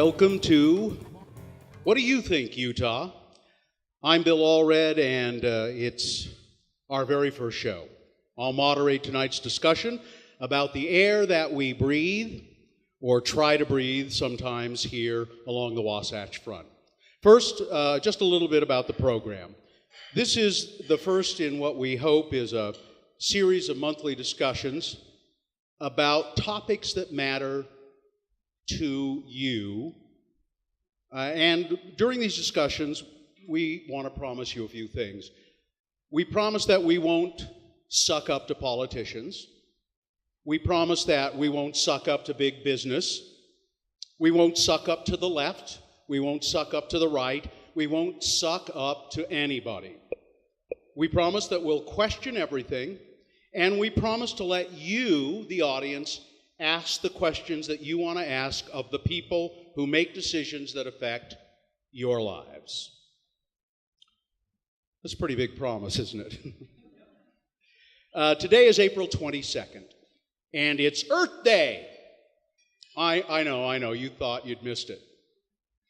Welcome to What Do You Think, Utah? I'm Bill Allred, and it's our very first show. I'll moderate tonight's discussion about the air that we breathe, or try to breathe sometimes here along the Wasatch Front. First, just a little bit about the program. This is the first in what we hope is a series of monthly discussions about topics that matter to you. And during these discussions, we want to promise you a few things. We promise that we won't suck up to politicians. We promise that we won't suck up to big business. We won't suck up to the left. We won't suck up to the right. We won't suck up to anybody. We promise that we'll question everything, and we promise to let you, the audience, ask the questions that you want to ask of the people who make decisions that affect your lives. That's a pretty big promise, isn't it? Today is April 22nd, and it's Earth Day. I know, you thought you'd missed it.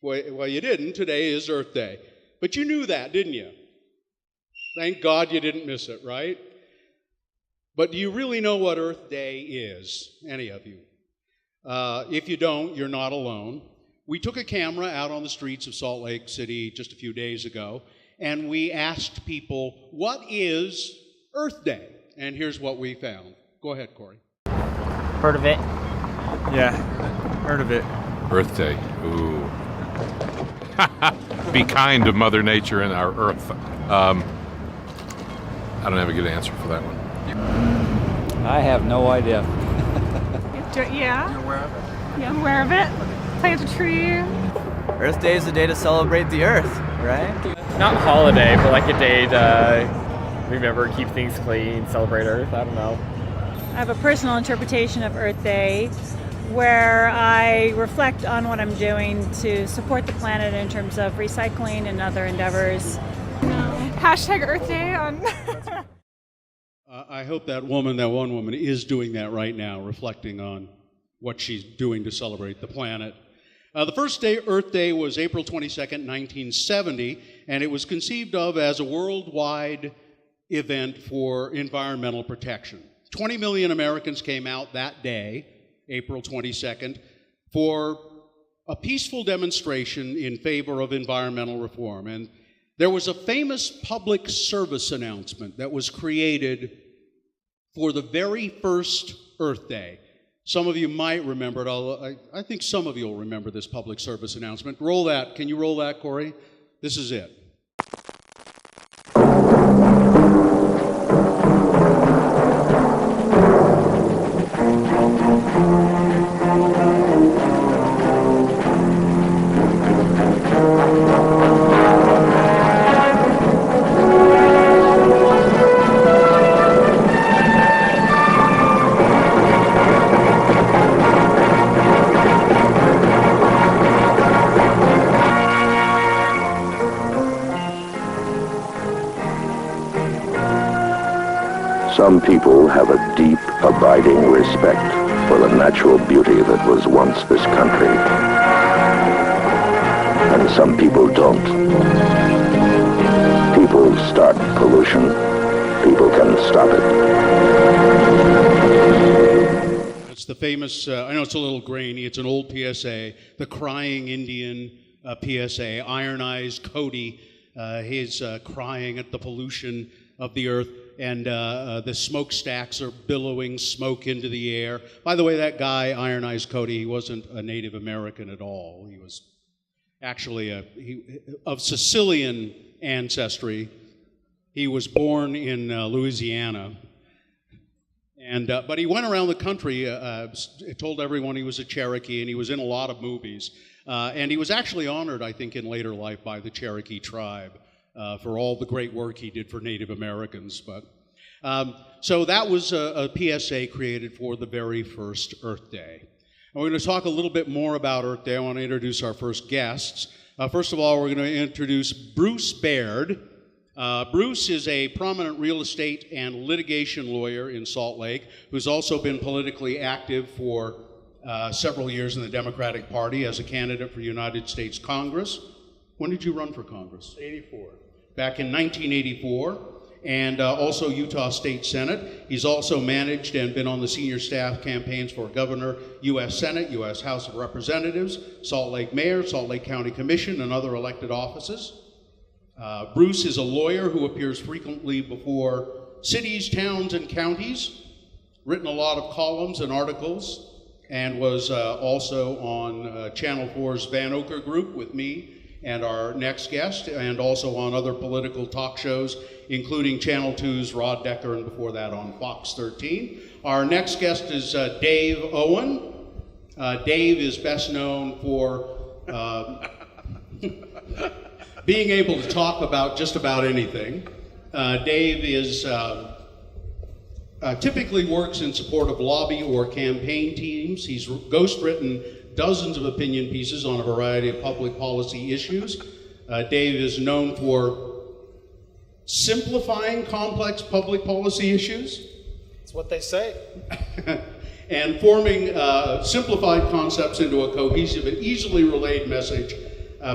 Well, you didn't. Today is Earth Day. But you knew that, didn't you? Thank God you didn't miss it, right? But do you really know what Earth Day is, any of you? If you don't, you're not alone. We took a camera out on the streets of Salt Lake City just a few days ago, and we asked people, what is Earth Day? And here's what we found. Go ahead, Corey. Heard of it? Yeah, heard of it. Earth Day. Ooh. Be kind to Mother Nature and our Earth. I don't have a good answer for that one. I have no idea. Yeah. You're aware of it? Yeah, I'm aware of it. Plant a tree. Earth Day is a day to celebrate the Earth, right? Not a holiday, but like a day to remember, keep things clean, celebrate Earth. I don't know. I have a personal interpretation of Earth Day where I reflect on what I'm doing to support the planet in terms of recycling and other endeavors. Hashtag Earth Day on... I hope that one woman is doing that right now, reflecting on what she's doing to celebrate the planet. The first day, Earth Day, was April 22nd, 1970, and it was conceived of as a worldwide event for environmental protection. 20 million Americans came out that day, April 22nd, for a peaceful demonstration in favor of environmental reform. And there was a famous public service announcement that was created for the very first Earth Day. Some of you might remember it. I think some of you will remember this public service announcement. Roll that. Can you roll that, Corey? This is it. Some people have a deep, abiding respect for the natural beauty that was once this country. And some people don't. People start pollution. People can stop it. It's the famous, I know it's a little grainy, it's an old PSA, the Crying Indian PSA, Iron Eyes Cody, he's crying at the pollution of the earth. And the smokestacks are billowing smoke into the air. By the way, that guy, Iron Eyes Cody, he wasn't a Native American at all. He was actually of Sicilian ancestry. He was born in Louisiana. But he went around the country, told everyone he was a Cherokee, and he was in a lot of movies. And he was actually honored, I think, in later life by the Cherokee tribe. For all the great work he did for Native Americans. So that was a PSA created for the very first Earth Day. And we're going to talk a little bit more about Earth Day. I want to introduce our first guests. First of all, we're going to introduce Bruce Baird. Bruce is a prominent real estate and litigation lawyer in Salt Lake who's also been politically active for several years in the Democratic Party as a candidate for United States Congress. When did you run for Congress? 84. Back in 1984, and also Utah State Senate. He's also managed and been on the senior staff campaigns for Governor, U.S. Senate, U.S. House of Representatives, Salt Lake Mayor, Salt Lake County Commission, and other elected offices. Bruce is a lawyer who appears frequently before cities, towns, and counties, written a lot of columns and articles, and was also on Channel 4's Van Oker Group with me and our next guest, and also on other political talk shows, including Channel 2's Rod Decker, and before that on Fox 13. Our next guest is Dave Owen. Dave is best known for being able to talk about just about anything. Dave is typically works in support of lobby or campaign teams. He's ghostwritten dozens of opinion pieces on a variety of public policy issues. Dave is known for simplifying complex public policy issues. That's what they say. And forming simplified concepts into a cohesive and easily relayed message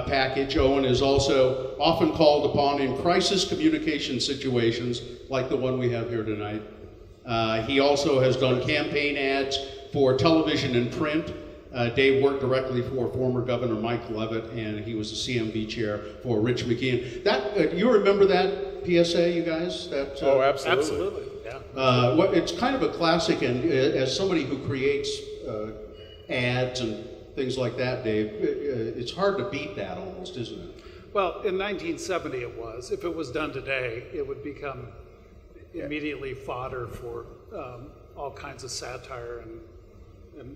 package. Owen is also often called upon in crisis communication situations like the one we have here tonight. He also has done campaign ads for television and print. Dave worked directly for former Governor Mike Leavitt, and he was the CMB chair for Rich McKeon. That you remember that PSA, you guys? That, oh, absolutely. Yeah. It's kind of a classic, and as somebody who creates ads and things like that, Dave, it's hard to beat that almost, isn't it? Well, in 1970 it was. If it was done today, it would become immediately fodder for all kinds of satire and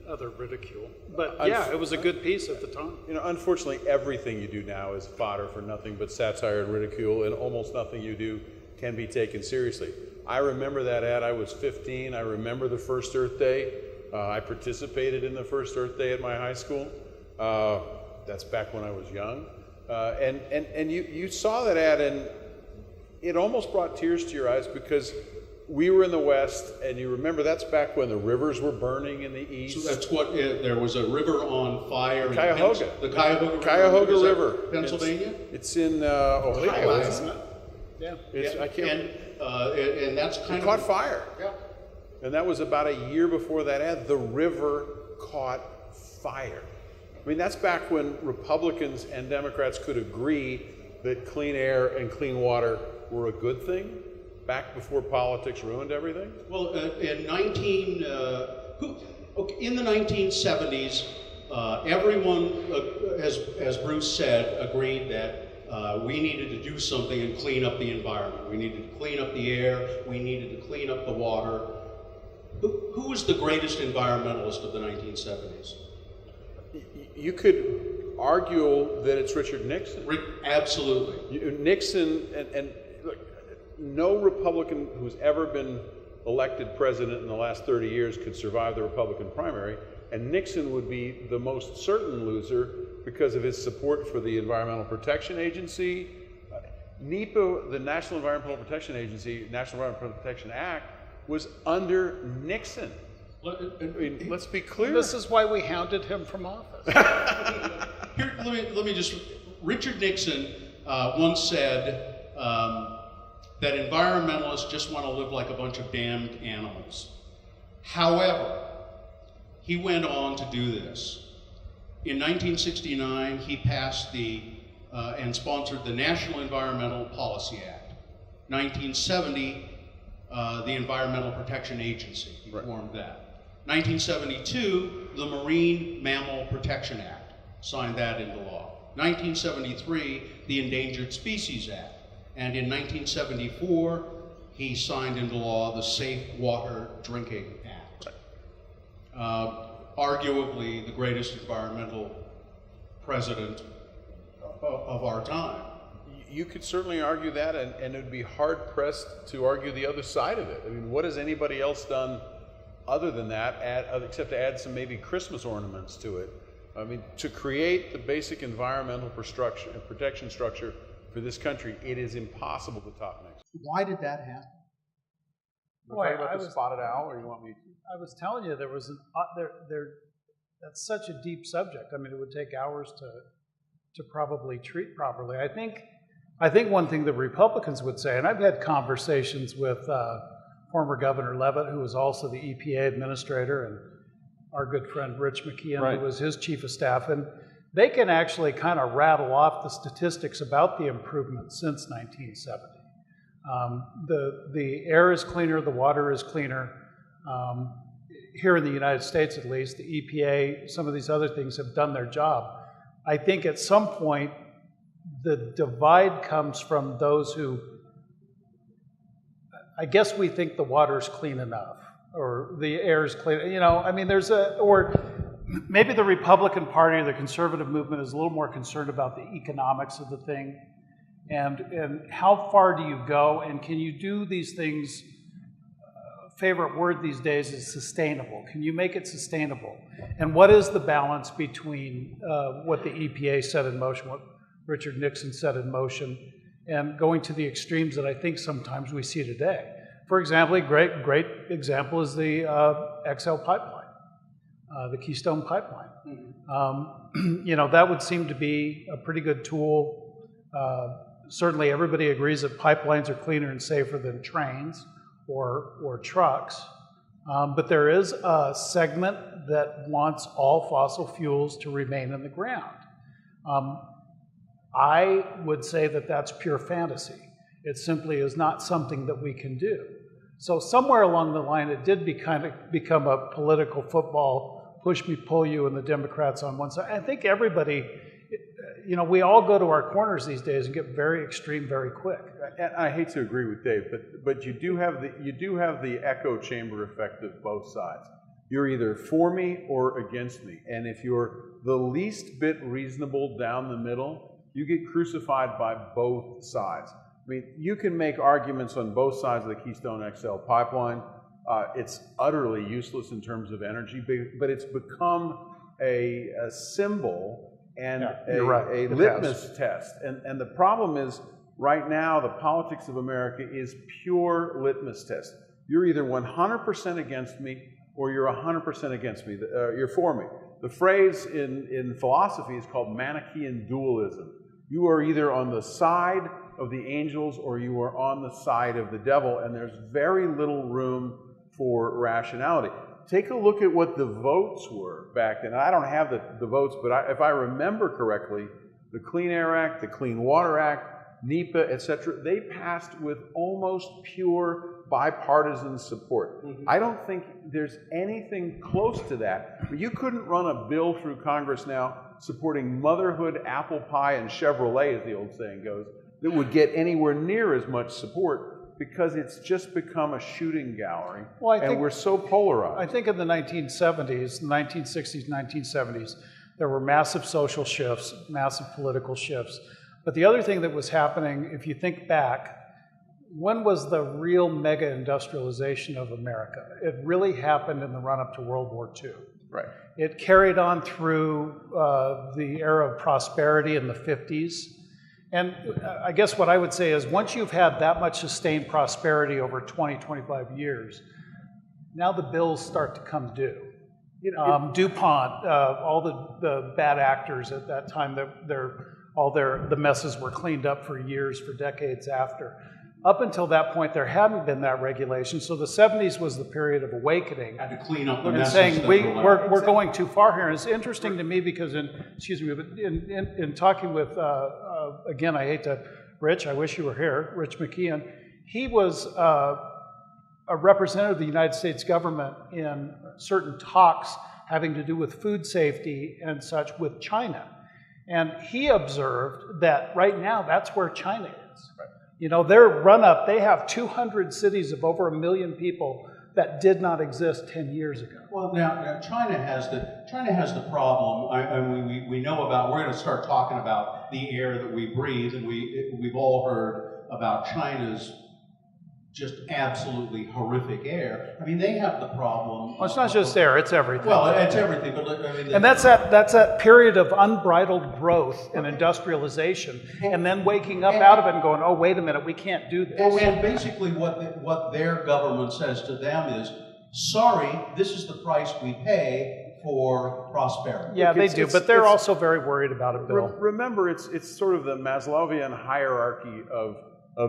other ridicule. But yeah, it was a good piece at the time. You know, unfortunately, everything you do now is fodder for nothing but satire and ridicule, and almost nothing you do can be taken seriously. I remember that ad. I was 15. I remember the first Earth Day. I participated in the first Earth Day at my high school. That's back when I was young. And you saw that ad, and it almost brought tears to your eyes because we were in the West, and you remember that's back when the rivers were burning in the East. So that's what, there was a river on fire. Cuyahoga. The Cuyahoga River. Pennsylvania? It's in Ohio, isn't it? Yeah. I can't. And that's kind of. It caught fire. Yeah. And that was about a year before that ad. The river caught fire. I mean, that's back when Republicans and Democrats could agree that clean air and clean water were a good thing, back before politics ruined everything? Well, in the 1970s, everyone, as Bruce said, agreed that we needed to do something and clean up the environment. We needed to clean up the air. We needed to clean up the water. Who was the greatest environmentalist of the 1970s? You could argue that it's Richard Nixon. Absolutely. Nixon, and look, no Republican who's ever been elected president in the last 30 years could survive the Republican primary, and Nixon would be the most certain loser because of his support for the Environmental Protection Agency. NEPA, the National Environmental Protection Agency, National Environmental Protection Act, was under Nixon. I mean, let's be clear. This is why we hounded him from office. Here, let me just. Richard Nixon once said that environmentalists just want to live like a bunch of damned animals. However, he went on to do this. In 1969, he passed and sponsored the National Environmental Policy Act. 1970, the Environmental Protection Agency, he formed that. 1972, the Marine Mammal Protection Act, signed that into law. 1973, the Endangered Species Act. And in 1974, he signed into law the Safe Water Drinking Act. Arguably the greatest environmental president of our time. You could certainly argue that, and it would be hard-pressed to argue the other side of it. I mean, what has anybody else done other than that, except to add some maybe Christmas ornaments to it? I mean, to create the basic environmental protection structure for this country, it is impossible to top next. Why did that happen? You want to talk about the spotted owl, or you want me to? I was telling you, there was That's such a deep subject. I mean, it would take hours to probably treat properly. I think one thing that Republicans would say, and I've had conversations with former Governor Leavitt, who was also the EPA administrator, and our good friend Rich McKeon, who was his chief of staff, and they can actually kind of rattle off the statistics about the improvements since 1970. The air is cleaner, the water is cleaner. Here in the United States, at least, the EPA, some of these other things have done their job. I think at some point, the divide comes from those who, I guess we think the water's clean enough, or the air is clean. You know, I mean, or maybe the Republican Party or the conservative movement is a little more concerned about the economics of the thing, and how far do you go, and can you do these things? Favorite word these days is sustainable. Can you make it sustainable? And what is the balance between what the EPA set in motion, what Richard Nixon set in motion, and going to the extremes that I think sometimes we see today? For example, a great example is the XL pipeline, the Keystone pipeline. You know, that would seem to be a pretty good tool. Certainly everybody agrees that pipelines are cleaner and safer than trains or trucks, but there is a segment that wants all fossil fuels to remain in the ground. I would say that that's pure fantasy. It simply is not something that we can do. So somewhere along the line, it did become a political football, push me, pull you, and the Democrats on one side. I think everybody, you know, we all go to our corners these days and get very extreme very quick. And I hate to agree with Dave, but you do have the echo chamber effect of both sides. You're either for me or against me, and if you're the least bit reasonable down the middle, you get crucified by both sides. I mean, you can make arguments on both sides of the Keystone XL pipeline. It's utterly useless in terms of energy, but it's become a symbol and a litmus test. And the problem is, right now, the politics of America is pure litmus test. You're either 100% against me or you're 100% against me. You're for me. The phrase in philosophy is called Manichaean dualism. You are either on the side of the angels or you are on the side of the devil, and there's very little room for rationality. Take a look at what the votes were back then. I don't have the votes, but if I remember correctly, the Clean Air Act, the Clean Water Act, NEPA, etc., they passed with almost pure bipartisan support. I don't think there's anything close to that. But you couldn't run a bill through Congress now supporting motherhood, apple pie, and Chevrolet, as the old saying goes, that would get anywhere near as much support, because it's just become a shooting gallery, and we're so polarized. I think in the 1970s, 1960s, 1970s, there were massive social shifts, massive political shifts. But the other thing that was happening, if you think back, when was the real mega industrialization of America? It really happened in the run-up to World War II. Right. It carried on through the era of prosperity in the 50s. And I guess what I would say is, once you've had that much sustained prosperity over 20, 25 years, now the bills start to come due. DuPont, all the bad actors at that time, the messes were cleaned up for years, for decades after. Up until that point, there hadn't been that regulation, so the 70s was the period of awakening. Had to clean up the and messes. Saying we're going too far here. And it's interesting to me because in talking with, again, I hate to, Rich, I wish you were here, Rich McKeon, he was a representative of the United States government in certain talks having to do with food safety and such with China. And he observed that right now, that's where China is. Right. You know, their run-up, they have 200 cities of over 1 million people that did not exist 10 years ago. Well, now China has the problem. We know about. We're going to start talking about the air that we breathe, and we've all heard about China's just absolutely horrific air. I mean, they have the problem. Well, it's not just air; it's everything. Well, it's everything. But I mean, and that's that period of unbridled growth and industrialization, and then waking up out of it and going, "Oh, wait a minute, we can't do this." And basically, what their government says to them is, "Sorry, this is the price we pay for prosperity. Yeah, they do, but they're also very worried about it, Bill. Remember, it's sort of the Maslowian hierarchy of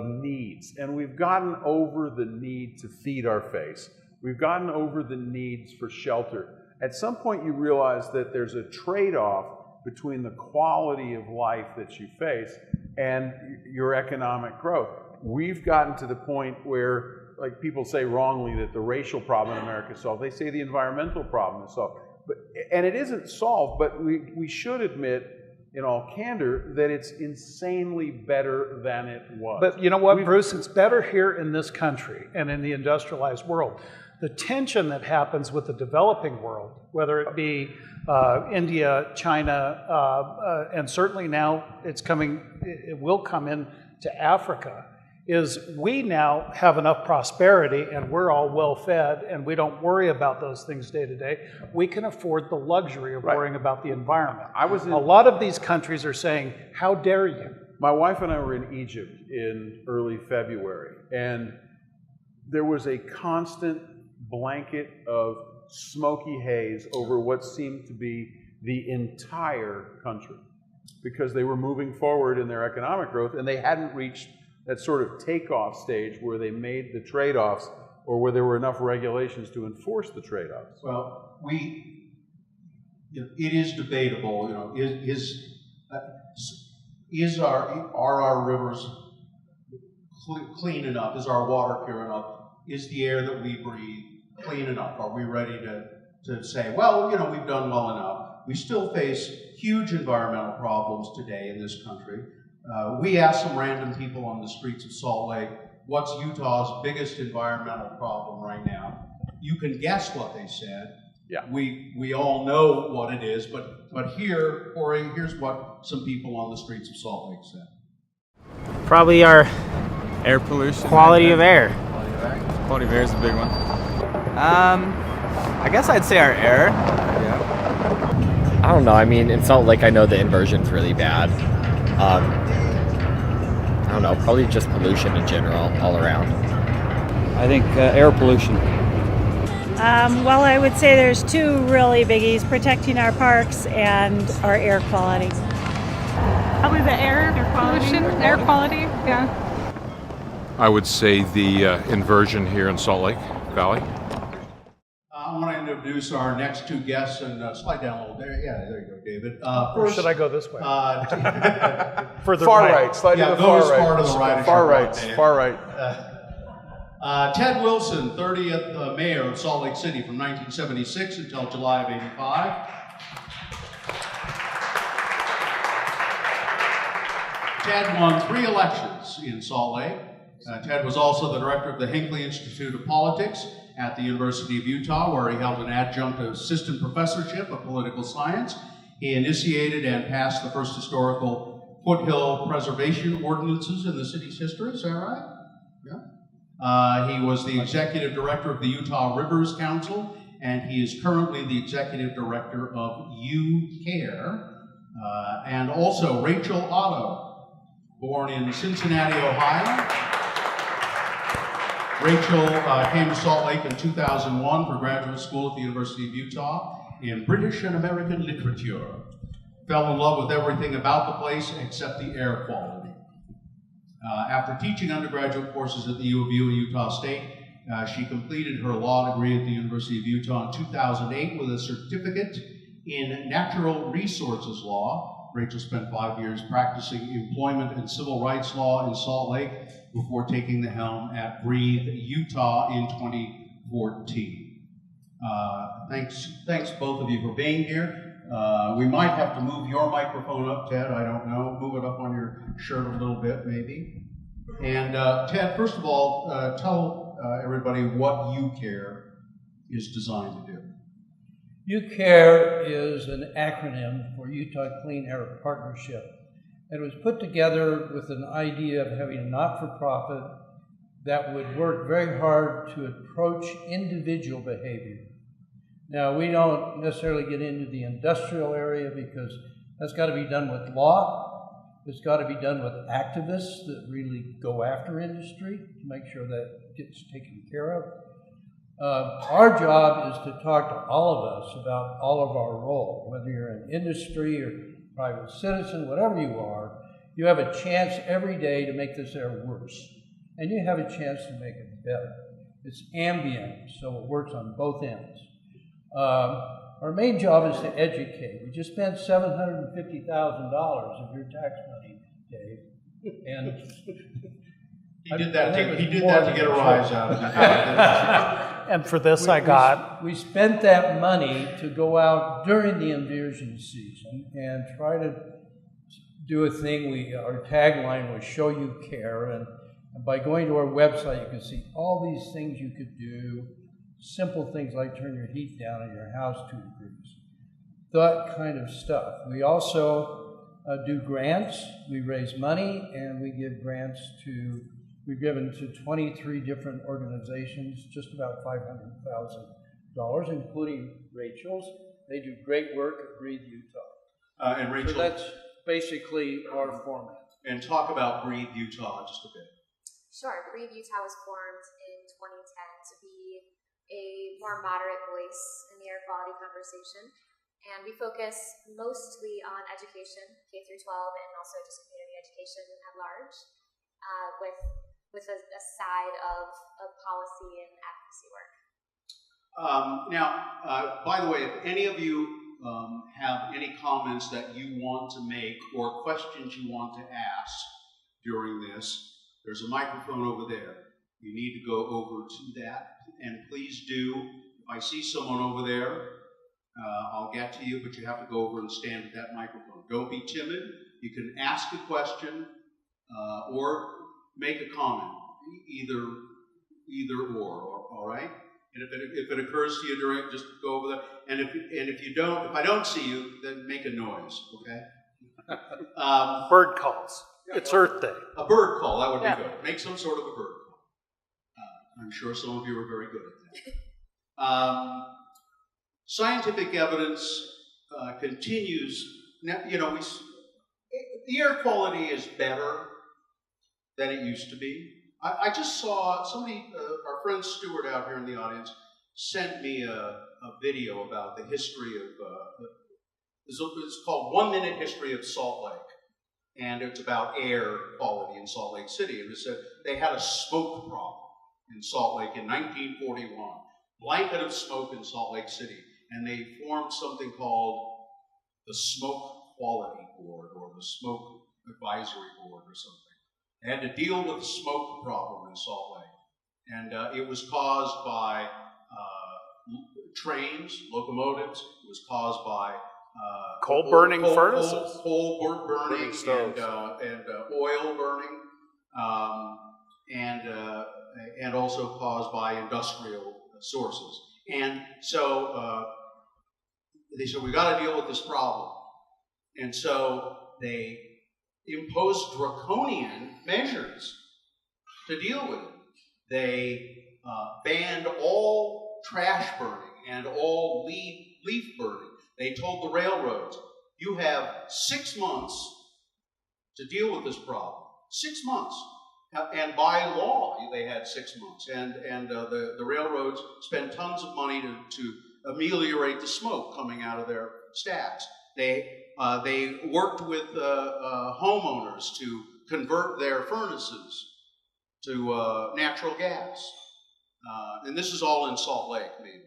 needs, and we've gotten over the need to feed our face. We've gotten over the needs for shelter. At some point, you realize that there's a trade-off between the quality of life that you face and your economic growth. We've gotten to the point where, like people say wrongly, that the racial problem in America is solved. They say the environmental problem is solved. And it isn't solved, but we should admit, in all candor, that it's insanely better than it was. But you know what, Bruce? It's better here in this country and in the industrialized world. The tension that happens with the developing world, whether it be India, China, and certainly now it will come in to Africa, is we now have enough prosperity and we're all well fed and we don't worry about those things day to day. We can afford the luxury of worrying about the environment. A lot of these countries are saying, how dare you? My wife and I were in Egypt in early February, and there was a constant blanket of smoky haze over what seemed to be the entire country, because they were moving forward in their economic growth and they hadn't reached that sort of takeoff stage where they made the trade-offs or where there were enough regulations to enforce the trade-offs. Well, it is debatable. Are our rivers clean enough? Is our water pure enough? Is the air that we breathe clean enough? Are we ready to say, well, we've done well enough? We still face huge environmental problems today in this country. We asked some random people on the streets of Salt Lake, what's Utah's biggest environmental problem right now? You can guess what they said. Yeah. We all know what it is, but here, Corey, here's what some people on the streets of Salt Lake said. Probably our air pollution. Quality of air. Quality of air is a big one. I guess I'd say our air. Yeah. I don't know. I mean, in Salt Lake, I know the inversion's really bad. I don't know, probably just pollution in general, all around. I think air pollution. Well, I would say there's two really biggies: protecting our parks and our air quality. Probably the air pollution, air quality, yeah. I would say the inversion here in Salt Lake Valley. I want to introduce our next two guests, and slide down a little there. Yeah, there you go, David. Or should I go this way? Further far right. Slide to the far right. Far to the right. Far right. Ted Wilson, 30th mayor of Salt Lake City from 1976 until July of '85. Ted won 3 elections in Salt Lake. Ted was also the director of the Hinckley Institute of Politics at the University of Utah, where he held an adjunct assistant professorship of political science. He initiated and passed the first historical foothill preservation ordinances in the city's history. Is that right? Yeah. He was the executive director of the Utah Rivers Council, and he is currently the executive director of UCAIR. And also Rachel Otto, born in Cincinnati, Ohio. Rachel came to Salt Lake in 2001 for graduate school at the University of Utah in British and American literature. Fell in love with everything about the place except the air quality. After teaching undergraduate courses at the U of U and Utah State, she completed her law degree at the University of Utah in 2008 with a certificate in natural resources law. Rachel spent 5 years practicing employment and civil rights law in Salt Lake before taking the helm at Breathe, Utah in 2014. Thanks both of you for being here. We might have to move your microphone up, Ted, I don't know. Move it up on your shirt a little bit, maybe. And Ted, first of all, tell everybody what UCAIR is designed to do. UCAIR is an acronym for Utah Clean Air Partnership. It was put together with an idea of having a not-for-profit that would work very hard to approach individual behavior. Now, we don't necessarily get into the industrial area because that's got to be done with law. It's got to be done with activists that really go after industry to make sure that gets taken care of. Our job is to talk to all of us about all of our role, whether you're in industry or private citizen, whatever you are, you have a chance every day to make this air worse. And you have a chance to make it better. It's ambient, so it works on both ends. Our main job is to educate. We just spent $750,000 of your tax money, Dave. And he did that to get a rise out of it. And for this, I got... We spent that money to go out during the inversion season and try to do a thing. Our tagline was "Show You Care," and by going to our website, you can see all these things you could do. Simple things like turn your heat down in your house 2 degrees. That kind of stuff. We also do grants. We raise money, and we give grants to. We've given to 23 different organizations, just about $500,000, including Rachel's. They do great work at Breathe Utah. And Rachel, so that's basically our format. And talk about Breathe Utah just a bit. Sure. Breathe Utah was formed in 2010 to be a more moderate voice in the air quality conversation. And we focus mostly on education, K through 12, and also just community education at large, with a side of policy and advocacy work. Now, by the way, if any of you have any comments that you want to make or questions you want to ask during this, there's a microphone over there. You need to go over to that, and please do. If I see someone over there, I'll get to you, but you have to go over and stand at that microphone. Don't be timid. You can ask a question or make a comment, either or, all right? And if it occurs to you during, just go over there. And if I don't see you, then make a noise, okay? Bird calls. It's Earth Day. A bird call, that would be good. Make some sort of a bird call. I'm sure some of you are very good at that. Scientific evidence continues. Now, the air quality is better than it used to be. I just saw somebody, our friend Stuart out here in the audience, sent me a video about the history of, it's called 1 Minute History of Salt Lake. And it's about air quality in Salt Lake City. And it said they had a smoke problem in Salt Lake in 1941. Blanket of smoke in Salt Lake City. And they formed something called the Smoke Quality Board or the Smoke Advisory Board or something. They had to deal with the smoke problem in Salt Lake. And it was caused by trains, locomotives. It was caused by coal-burning furnaces. Coal burning and oil burning, and also caused by industrial sources. And so they said, we got to deal with this problem. And so they imposed draconian measures to deal with it. They banned all trash burning and all leaf burning. They told the railroads, you have 6 months to deal with this problem. 6 months. And by law, they had 6 months. And the railroads spent tons of money to ameliorate the smoke coming out of their stacks. They worked with homeowners to convert their furnaces to natural gas. And this is all in Salt Lake, maybe.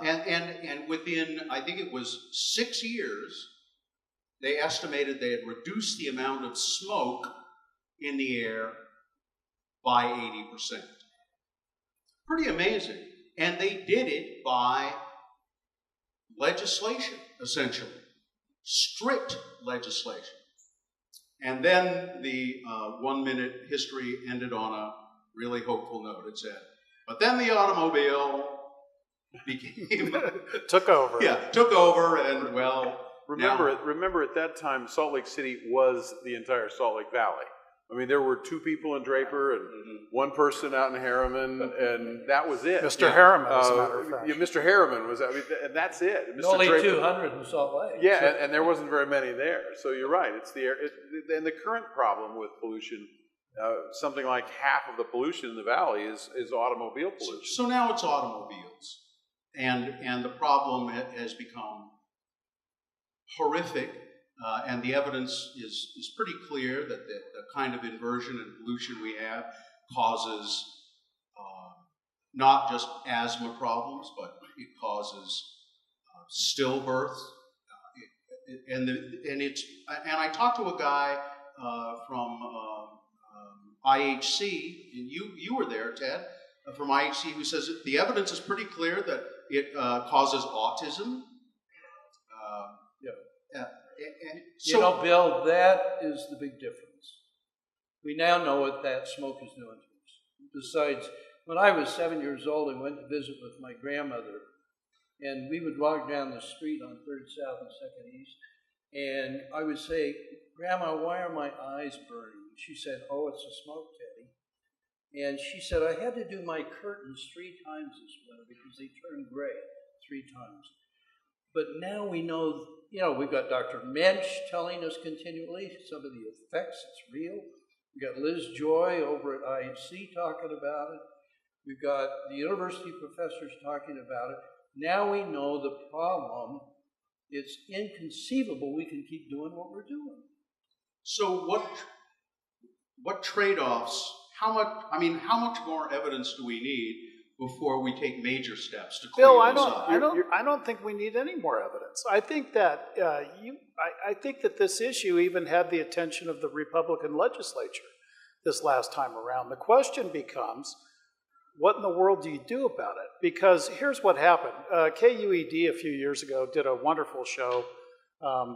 And within, I think it was 6 years, they estimated they had reduced the amount of smoke in the air by 80%. Pretty amazing. And they did it by legislation, essentially. Strict legislation. And then the 1 minute history ended on a really hopeful note. It said, but then the automobile took over. Yeah, took over, and well. Remember at that time, Salt Lake City was the entire Salt Lake Valley. I mean, there were 2 people in Draper and 1 person out in Harriman, and that was it. Mr. Harriman, as a matter of fact. Yeah, Mr. Harriman was, and that's it. Mr. Only Draper, 200 in Salt Lake. Yeah, and there wasn't very many there. So you're right. It's the air. And the current problem with pollution something like half of the pollution in the valley is automobile pollution. So now it's automobiles, and the problem has become horrific, and the evidence is pretty clear that the kind of inversion and pollution we have causes not just asthma problems, but it causes stillbirths, and I talked to a guy from IHC, and you were there, Ted, from IHC, who says that the evidence is pretty clear that it causes autism. So, Bill, that is the big difference. We now know what that smoke is doing to us. Besides, when I was 7 years old, I went to visit with my grandmother, and we would walk down the street on 3rd South and 2nd East, and I would say, "Grandma, why are my eyes burning?" She said, "Oh, it's the smoke, Teddy." And she said, "I had to do my curtains 3 times this winter because they turned gray 3 times. But now we know, we've got Dr. Mensch telling us continually some of the effects, it's real. We've got Liz Joy over at IHC talking about it. We've got the university professors talking about it. Now we know the problem. It's inconceivable we can keep doing what we're doing." So what trade-offs, how much more evidence do we need before we take major steps to clean Bill, this up? I don't think we need any more evidence. I think that I think that this issue even had the attention of the Republican legislature this last time around. The question becomes, what in the world do you do about it? Because here's what happened. KUED a few years ago did a wonderful show,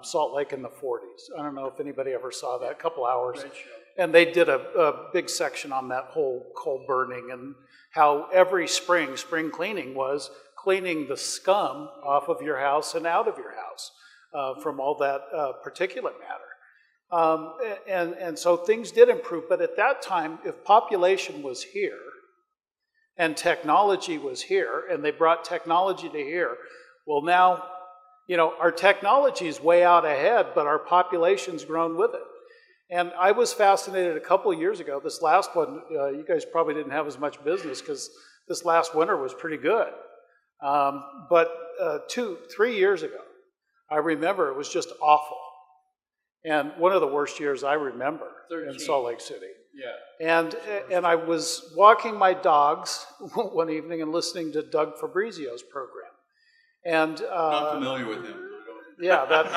Salt Lake in the 40s. I don't know if anybody ever saw that, a couple hours. Great show. And they did a big section on that whole coal burning and how every spring cleaning was cleaning the scum off of your house and out of your house from all that particulate matter. And so things did improve, but at that time, if population was here and technology was here, and they brought technology to here, well now, our technology is way out ahead, but our population's grown with it. And I was fascinated a couple of years ago. This last one, you guys probably didn't have as much business because this last winter was pretty good. But 3 years ago, I remember it was just awful. And one of the worst years I remember 13. In Salt Lake City. Yeah. And I was walking my dogs one evening and listening to Doug Fabrizio's program. And not familiar with him. Yeah, I don't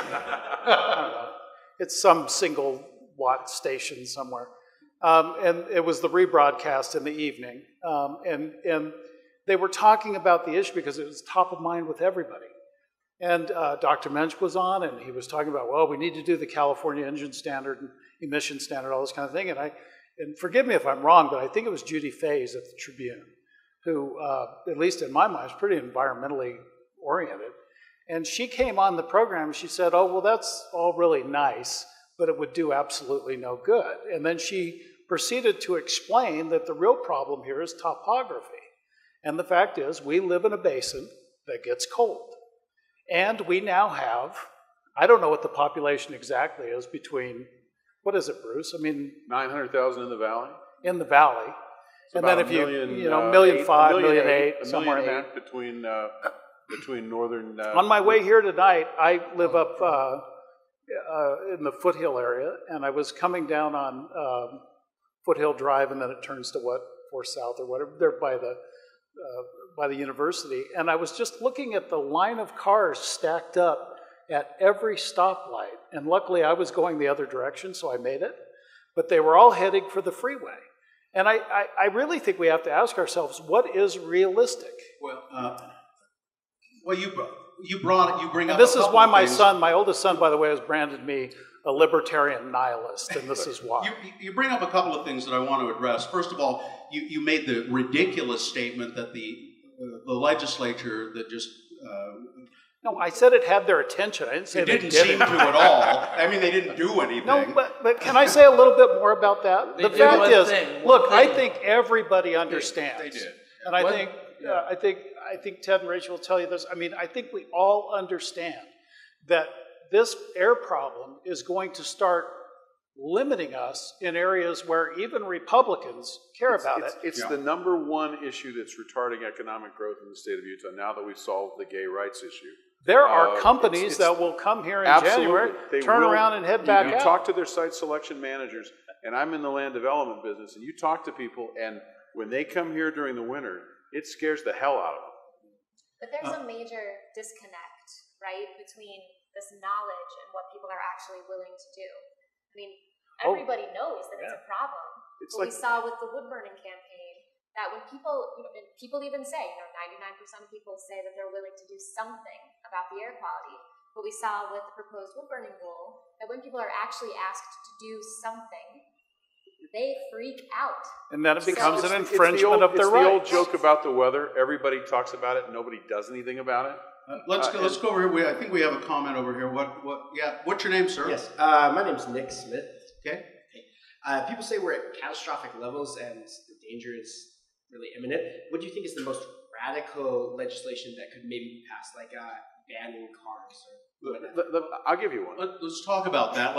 know. It's some single watt station somewhere. And it was the rebroadcast in the evening. And they were talking about the issue because it was top of mind with everybody. And Dr. Mensch was on, and he was talking about, well, we need to do the California engine standard and emission standard, all this kind of thing. And forgive me if I'm wrong, but I think it was Judy Fays at the Tribune, who, at least in my mind, is pretty environmentally oriented. And she came on the program, and she said, oh, well, that's all really nice, but it would do absolutely no good. And then she proceeded to explain that the real problem here is topography. And the fact is, we live in a basin that gets cold. And we now have, I don't know what the population exactly is between, what is it, Bruce? I mean, 900,000 in the valley. In the valley. It's and then if million 5, million 8, somewhere in there. Between northern. On my way here tonight, I live up in the Foothill area, and I was coming down on Foothill Drive, and then it turns to 4 South or whatever. They're by the university, and I was just looking at the line of cars stacked up at every stoplight, and luckily I was going the other direction, so I made it, but they were all heading for the freeway. And I really think we have to ask ourselves, what is realistic? Well, you bring up. And this is why my oldest son, by the way, has branded me a libertarian nihilist, and this is why. You bring up a couple of things that I want to address. First of all, you made the ridiculous statement that the legislature that just... No, I said it had their attention. I didn't say they didn't seem to at all. I mean, they didn't do anything. No, but can I say a little bit more about that? The fact is, look, I think everybody understands. They did. And I think Ted and Rachel will tell you this. I mean, I think we all understand that this air problem is going to start limiting us in areas where even Republicans care about it. It's the number one issue that's retarding economic growth in the state of Utah now that we've solved the gay rights issue. There are companies that will come here in January, turn around and head back out. You talk to their site selection managers, and I'm in the land development business, and you talk to people, and when they come here during the winter, it scares the hell out of them. But there's a major disconnect, right, between this knowledge and what people are actually willing to do. I mean, everybody knows that it's a problem. What we saw with the wood burning campaign, that when people, and people even say, 99% of people say that they're willing to do something about the air quality. What we saw with the proposed wood burning rule, that when people are actually asked to do something, they freak out. And then it becomes an infringement of their rights. It's the old joke about the weather. Everybody talks about it, and nobody does anything about it. Let's go over here. I think we have a comment over here. What's your name, sir? Yes, my name's Nick Smith. Okay. People say we're at catastrophic levels and the danger is really imminent. What do you think is the most radical legislation that could maybe be passed, like banning cars? I'll give you one. Let's talk about that.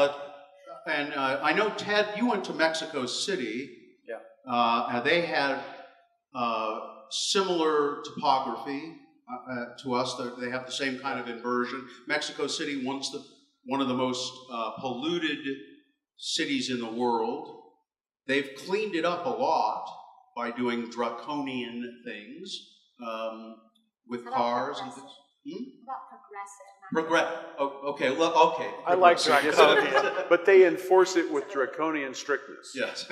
I know, Ted, you went to Mexico City. Yeah. They had similar topography to us. They have the same kind of inversion. Mexico City, one of the most polluted cities in the world. They've cleaned it up a lot by doing draconian things with cars and things. About progressive. Okay. Okay. I like draconian. But they enforce it with draconian strictness. Yes.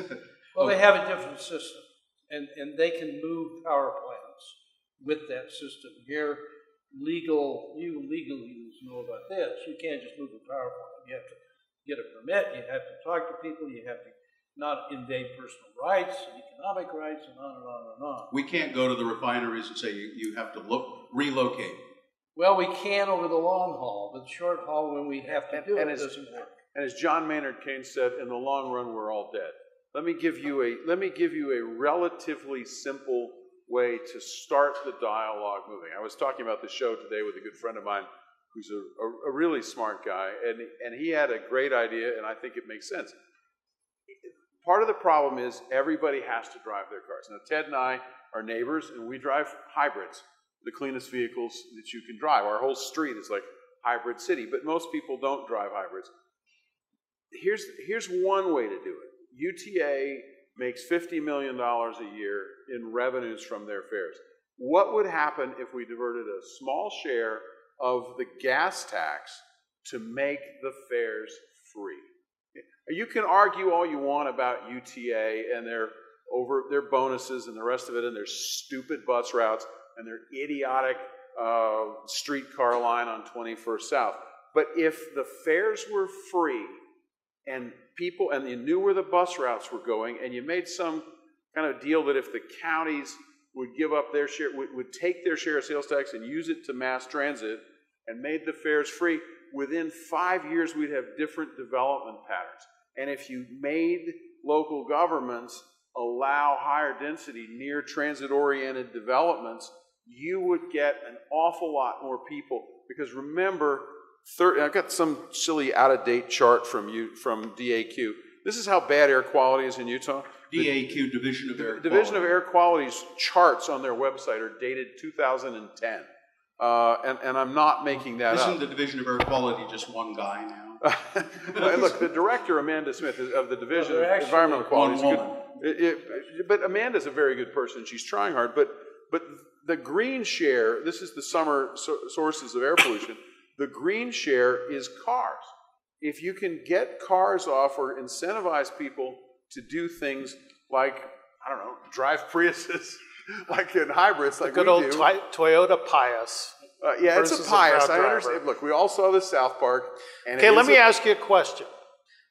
Well, they have a different system, and they can move power plants with that system. You legally know about this. You can't just move a power plant. You have to get a permit. You have to talk to people. You have to not invade personal rights, economic rights, and on and on and on. We can't go to the refineries and say you have to relocate. Well, we can over the long haul, but short haul, when we have to do it, it doesn't work. And as John Maynard Keynes said, in the long run, we're all dead. Let me give you a relatively simple way to start the dialogue moving. I was talking about the show today with a good friend of mine who's a really smart guy, and he had a great idea, and I think it makes sense. Part of the problem is everybody has to drive their cars. Now, Ted and I are neighbors, and we drive hybrids, the cleanest vehicles that you can drive. Our whole street is like hybrid city, but most people don't drive hybrids. Here's one way to do it. UTA makes $50 million a year in revenues from their fares. What would happen if we diverted a small share of the gas tax to make the fares free? You can argue all you want about UTA and their bonuses and the rest of it and their stupid bus routes and their idiotic streetcar line on 21st South. But if the fares were free and you knew where the bus routes were going, and you made some kind of deal that if the counties would give up their share, would take their share of sales tax and use it to mass transit and made the fares free, within 5 years we'd have different development patterns. And if you made local governments allow higher density near transit-oriented developments, you would get an awful lot more people. Because remember, I've got some silly out-of-date chart from DAQ. This is how bad air quality is in Utah. DAQ, Division of Air Quality. Division of Air Quality's charts on their website are dated 2010. And I'm not making that up. Isn't the Division of Air Quality just one guy now? Well, look, the director, Amanda Smith, of the Division of Environmental Quality is good. But Amanda's a very good person. She's trying hard. But the green share, this is the summer sources of air pollution, the green share is cars. If you can get cars off or incentivize people to do things like, I don't know, drive Priuses, like in hybrids, like good we old do. Toyota Pius. Yeah, it's a Pius. I understand. Look, we all saw the South Park. Okay, let me ask you a question.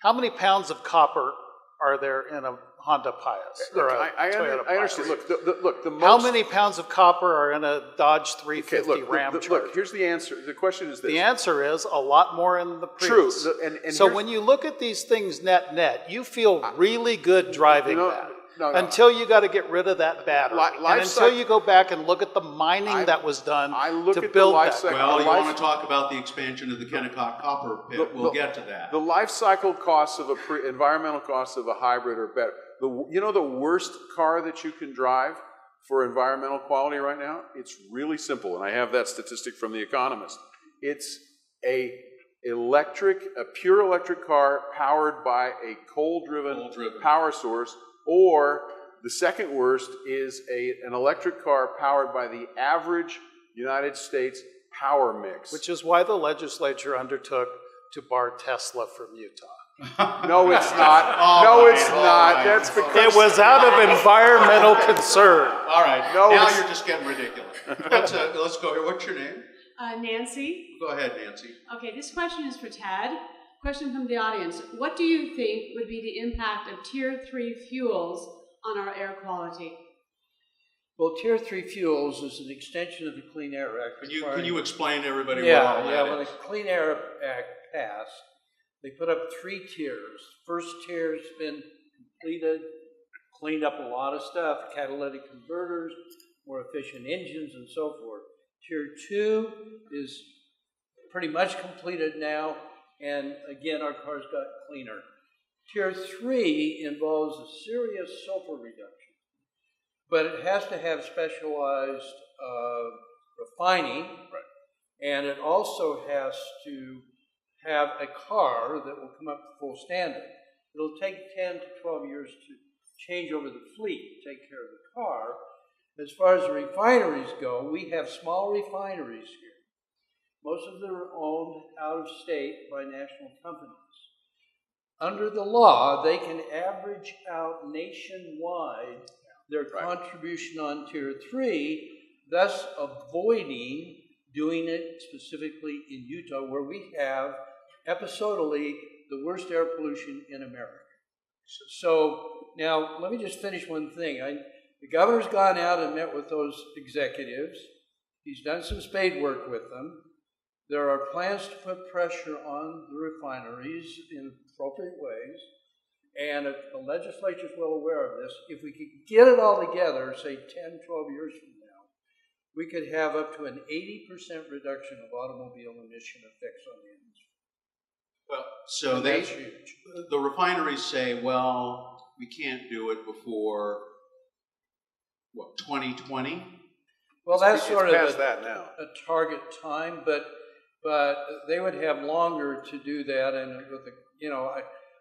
How many pounds of copper are there in a Honda Pius? Look, I understand. Look, the most... How many pounds of copper are in a Dodge 350 Ram Charger? Look, here's the answer. The question is this. The answer is a lot more in the Prius. True. So when you look at these things net, you feel really good driving that. until you got to get rid of that battery. And until you go back and look at the mining that was done to build that. Well, you want to talk about the expansion of the Kennecott copper pit. We'll get to that. The life cycle costs of environmental costs of a hybrid are better. You know the worst car that you can drive for environmental quality right now? It's really simple, and I have that statistic from The Economist. It's a pure electric car powered by a coal-driven power source, or the second worst is an electric car powered by the average United States power mix. Which is why the legislature undertook to bar Tesla from Utah. No, it's not. No, it's not. That's because it was out of environmental concern. All right. No, now you're just getting ridiculous. Let's go here. What's your name? Nancy. Go ahead, Nancy. Okay, this question is for Ted. Question from the audience. What do you think would be the impact of Tier 3 fuels on our air quality? Well, Tier 3 fuels is an extension of the Clean Air Act. Can you explain to everybody what that is? When the Clean Air Act passed, they put up 3 tiers. First tier's been completed, cleaned up a lot of stuff, catalytic converters, more efficient engines, and so forth. Tier 2 is pretty much completed now, and again, our cars got cleaner. Tier 3 involves a serious sulfur reduction, but it has to have specialized refining, and it also has to have a car that will come up to full standard. It'll take 10 to 12 years to change over the fleet, take care of the car. As far as the refineries go, we have small refineries here. Most of them are owned out of state by national companies. Under the law, they can average out nationwide their contribution on Tier 3, thus avoiding doing it specifically in Utah, where we have episodally the worst air pollution in America. So now, let me just finish one thing. The governor's gone out and met with those executives. He's done some spade work with them. There are plans to put pressure on the refineries in appropriate ways, and the legislature is well aware of this. If we could get it all together, say 10, 12 years from now, we could have up to an 80% reduction of automobile emission effects on the industry. Well, so that's huge. The refineries say, well, we can't do it before, 2020? Well, that's sort of a target time, but they would have longer to do that, and with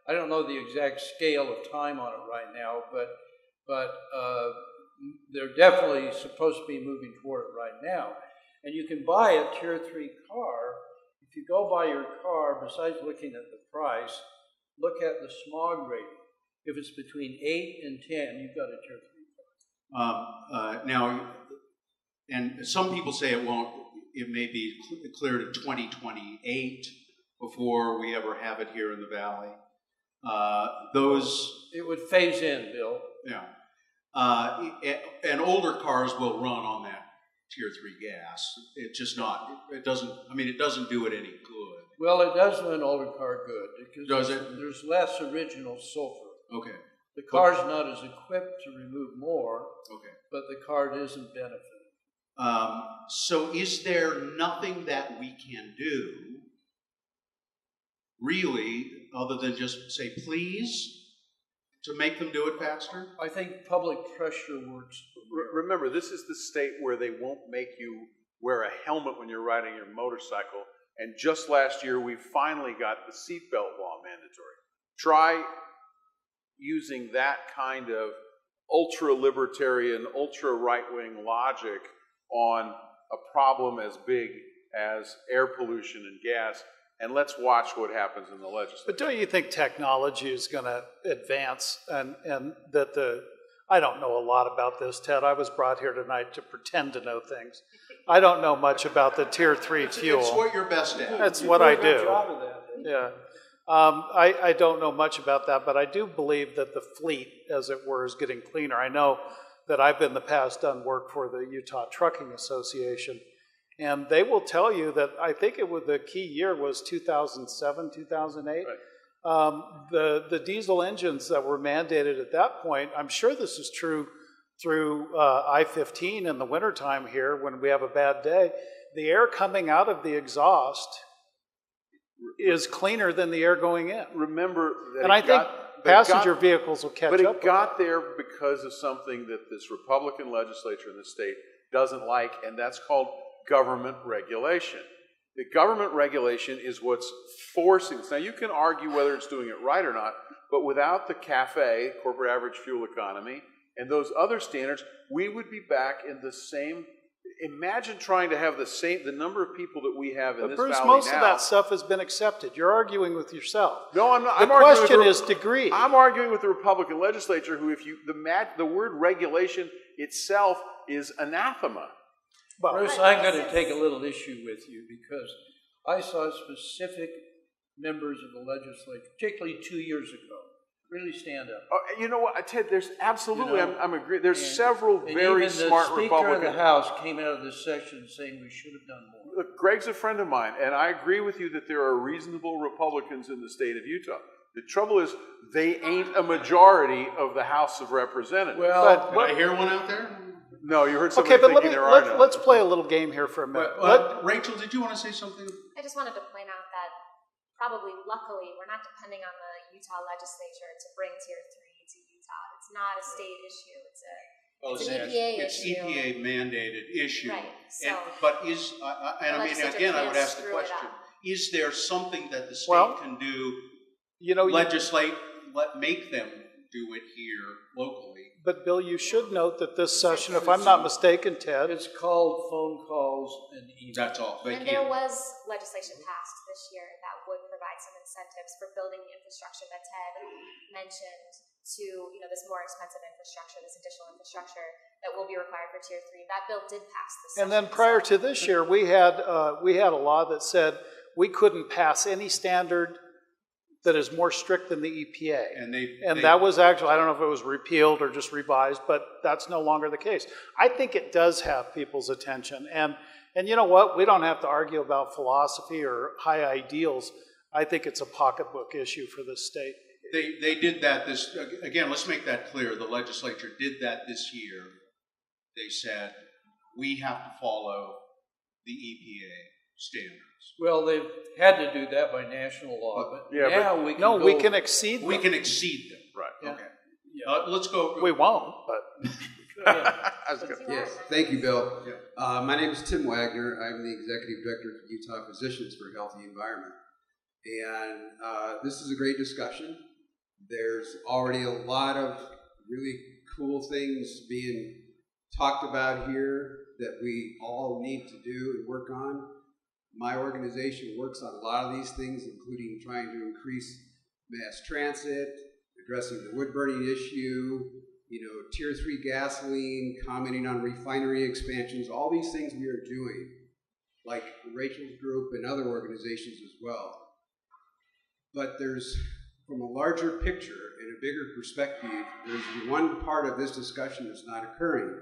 I don't know the exact scale of time on it right now, but they're definitely supposed to be moving toward it right now. And you can buy a Tier 3 car. If you go buy your car, besides looking at the price, look at the smog rating. If it's between 8 and 10, you've got a Tier 3 car. Now, and some people say it may be cleared in 2028 before we ever have it here in the Valley. It would phase in, Bill. Yeah. And older cars will run on that Tier 3 gas. It's just not, it doesn't do it any good. Well, it does do an older car good. Because does it? There's less original sulfur. Okay. The car's not as equipped to remove more, but the car isn't benefiting. So is there nothing that we can do, really, other than just say, please, to make them do it faster? I think public pressure works. Remember, this is the state where they won't make you wear a helmet when you're riding your motorcycle. And just last year, we finally got the seatbelt law mandatory. Try using that kind of ultra-libertarian, ultra-right-wing logic on a problem as big as air pollution and gas, and let's watch what happens in the legislature. But don't you think technology is going to advance, and that I don't know a lot about this, Ted. I was brought here tonight to pretend to know things. I don't know much about the Tier 3 fuel. It's what you're best at. That's what I do. Yeah. I don't know much about that, but I do believe that the fleet, as it were, is getting cleaner. I know that I've in the past done work for the Utah Trucking Association, and they will tell you that I think the key year was 2007, 2008. Right. The diesel engines that were mandated at that point, I'm sure this is true through I-15 in the wintertime here when we have a bad day. The air coming out of the exhaust is cleaner than the air going in. Remember that and I think passenger vehicles will catch up. But it got there because of something that this Republican legislature in the state doesn't like, and that's called government regulation. The government regulation is what's forcing this. Now, you can argue whether it's doing it right or not, but without the CAFE, corporate average fuel economy, and those other standards, we would be back in the same. Imagine trying to have the number of people that we have in this Bruce, valley most now. of that stuff has been accepted. You're arguing with yourself. No, I'm not. The question is degree. I'm arguing with the Republican legislature who, if you the word regulation itself is anathema. Well, Bruce, I'm going to take a little issue with you because I saw specific members of the legislature, particularly 2 years ago, really stand up. You know what, Ted? There's absolutely, I'm agreeing. There's And- several and very even smart the Speaker Republicans. of the House came out of this section saying we should have done more. Look, Greg's a friend of mine, and I agree with you that there are reasonable Republicans in the state of Utah. The trouble is, they ain't a majority of the House of Representatives. Well, Did I hear one out there? No, you heard somebody Okay, but thinking there are none. let's play a little game here for a minute. Rachel, did you want to say something? I just wanted to point out that probably, luckily, we're not depending on the Utah legislature to bring Tier 3 to Utah. It's not a state issue. It's an EPA it's issue. EPA mandated issue. Right. So, but is and I mean again, I would ask the question: is there something that the state can do? Legislate, make them do it here locally. But Bill, you should note that this session, if I'm not mistaken, Ted, it's called phone calls and emails. That's all. and there was legislation passed this year that would provide some incentives for building the infrastructure that Ted mentioned to, this more expensive infrastructure, this additional infrastructure that will be required for Tier 3. That bill did pass this and then prior to this year, we had a law that said we couldn't pass any standard that is more strict than the EPA. And that was actually, I don't know if it was repealed or just revised, but that's no longer the case. I think it does have people's attention. And you know what? We don't have to argue about philosophy or high ideals. I think it's a pocketbook issue for this state. They did that again, let's make that clear. The legislature did that this year. They said, we have to follow the EPA standards. Well, they've had to do that by national law, but now we can we can exceed them. We can exceed them. Right. Yeah. Okay. Yeah. Let's go. We won't, but... Yes, thank you, Bill. My name is Tim Wagner. I'm the Executive Director for Utah Physicians for a Healthy Environment. And this is a great discussion. There's already a lot of really cool things being talked about here that we all need to do and work on. My organization works on a lot of these things, including trying to increase mass transit, addressing the wood burning issue, Tier 3 gasoline, commenting on refinery expansions, all these things we are doing, like Rachel's group and other organizations as well. But there's, from a larger picture and a bigger perspective, there's one part of this discussion that's not occurring,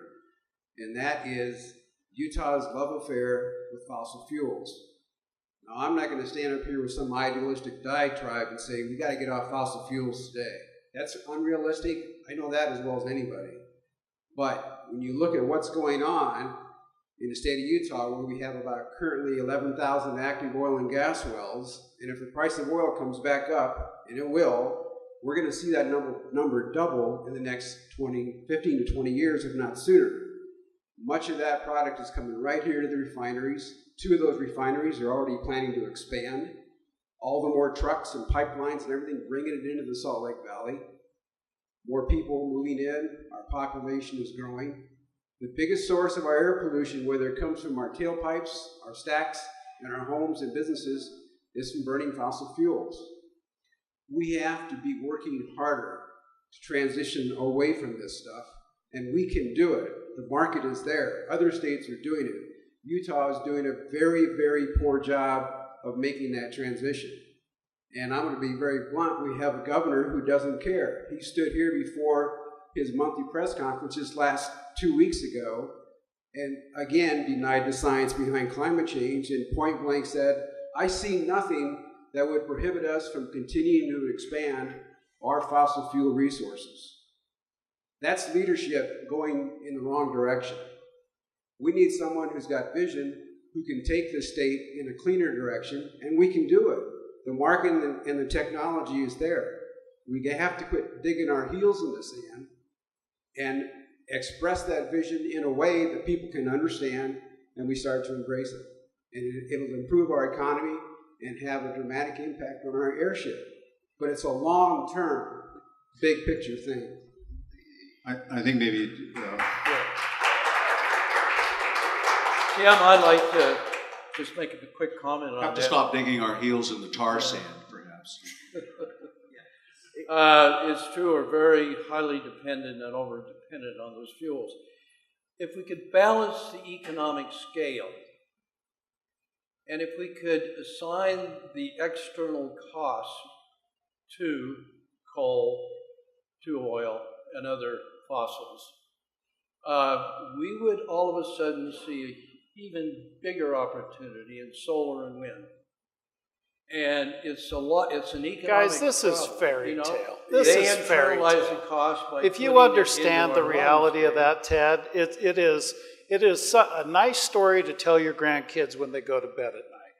and that is Utah's love affair with fossil fuels. Now, I'm not going to stand up here with some idealistic diatribe and say we got to get off fossil fuels today. That's unrealistic. I know that as well as anybody. But when you look at what's going on in the state of Utah, where we have about currently 11,000 active oil and gas wells, and if the price of oil comes back up, and it will, we're going to see that number double in the next 15 to 20 years, if not sooner. Much of that product is coming right here to the refineries. 2 of those refineries are already planning to expand. All the more trucks and pipelines and everything bringing it into the Salt Lake Valley. More people moving in. Our population is growing. The biggest source of our air pollution, whether it comes from our tailpipes, our stacks, and our homes and businesses, is from burning fossil fuels. We have to be working harder to transition away from this stuff, and we can do it. The market is there. Other states are doing it. Utah is doing a very, very poor job of making that transition. And I'm going to be very blunt. We have a governor who doesn't care. He stood here before his monthly press conference just last 2 weeks ago and again denied the science behind climate change and point blank said, I see nothing that would prohibit us from continuing to expand our fossil fuel resources. That's leadership going in the wrong direction. We need someone who's got vision, who can take the state in a cleaner direction, and we can do it. The market and the technology is there. We have to quit digging our heels in the sand and express that vision in a way that people can understand, and we start to embrace it. And it'll improve our economy and have a dramatic impact on our airship. But it's a long-term, big picture thing. I think maybe... Tim, I'd like to just make a quick comment on that. Have to stop digging our heels in the tar sand, perhaps. It's true, we're very highly dependent and over-dependent on those fuels. If we could balance the economic scale, and if we could assign the external costs to coal, to oil, and other fossils, we would all of a sudden see an even bigger opportunity in solar and wind. And it's an economic Guys, this is problem, fairy you know? tale. This They is fairy internalize tale. the cost by If you putting it understand into the our reality of lives. that, Ted, it is a nice story to tell your grandkids when they go to bed at night.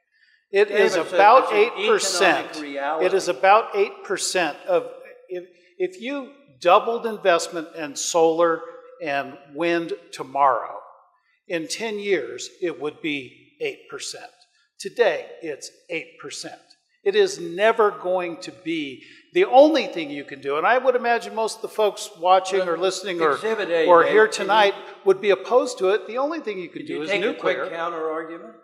It is about 8%. It is about 8% of, if you doubled investment in solar and wind tomorrow, in 10 years, it would be 8%. Today, it's 8%. It is never going to be the only thing you can do. And I would imagine most of the folks watching or listening or here tonight would be opposed to it. The only thing you could do is nuclear. Take a quick counter argument.